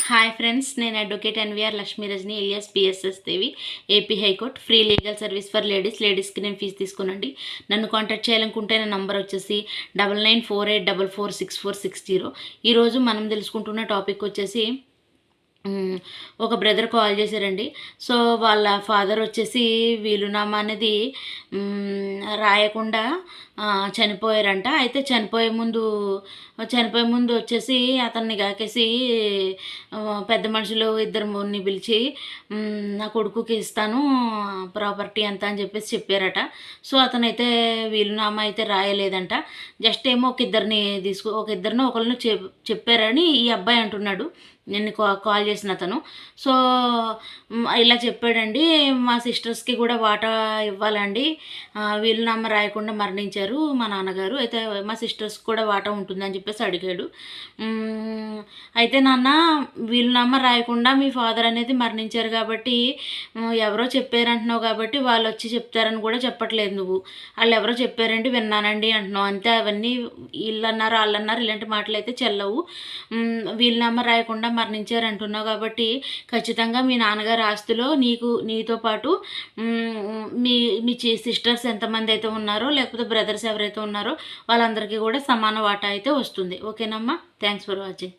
Hi friends, నేను advocate NVR Lakshmi Rajani alias PSS Devi, AP high court. Free legal service for లేడీస్కి నేను fee తీసుకోనండి. నన్ను contact చేయాలనుకుంటే నా నంబర్ వచ్చేసి 9948446460. ఈరోజు మనం తెలుసుకుంటున్న టాపిక్ వచ్చేసి ఒక బ్రదర్ కాల్ చేశారండి. సో వాళ్ళ ఫాదర్ వచ్చేసి వీలునామా అనేది రాయకుండా చనిపోయారంట. అయితే చనిపోయే ముందు వచ్చేసి అతన్ని కాకేసి పెద్ద మనుషులు ఇద్దరు మున్ని పిలిచి నా కొడుకుకి ఇస్తాను ప్రాపర్టీ అంతా అని చెప్పేసి చెప్పారట. సో అతనైతే వీలునామా అయితే రాయలేదంట. జస్ట్ ఏమో ఒక ఇద్దరినో ఒకరిని చెప్పారని ఈ అబ్బాయి అంటున్నాడు, నేను కాల్ చేసిన అతను. సో ఇలా చెప్పాడండి, మా సిస్టర్స్కి కూడా వాటా ఇవ్వాలండి, వీలునామా రాయకుండా మరణించారు మా నాన్నగారు, అయితే మా సిస్టర్స్కి కూడా వాటా ఉంటుందని చెప్పేసి అడిగాడు. అయితే నాన్న, వీలునామా రాయకుండా మీ ఫాదర్ అనేది మరణించారు కాబట్టి ఎవరో చెప్పారంటున్నావు కాబట్టి వాళ్ళు వచ్చి చెప్తారని కూడా చెప్పట్లేదు నువ్వు. వాళ్ళు ఎవరో చెప్పారండి విన్నానండి అంటున్నావు అంతే. అవన్నీ వీళ్ళన్నారు వాళ్ళన్నారు ఇలాంటి మాటలు అయితే చెల్లవు. వీలునామా రాయకుండా మరణించారు అంటున్నావు కాబట్టి ఖచ్చితంగా మీ నాన్నగారి ఆస్తిలో నీతో పాటు మీ మీ సిస్టర్స్ ఎంతమంది అయితే ఉన్నారో లేకపోతే బ్రదర్స్ ఎవరైతే ఉన్నారో వాళ్ళందరికీ కూడా సమాన వాటా అయితే వస్తుంది. ఓకేనమ్మా, థ్యాంక్స్ ఫర్ వాచింగ్.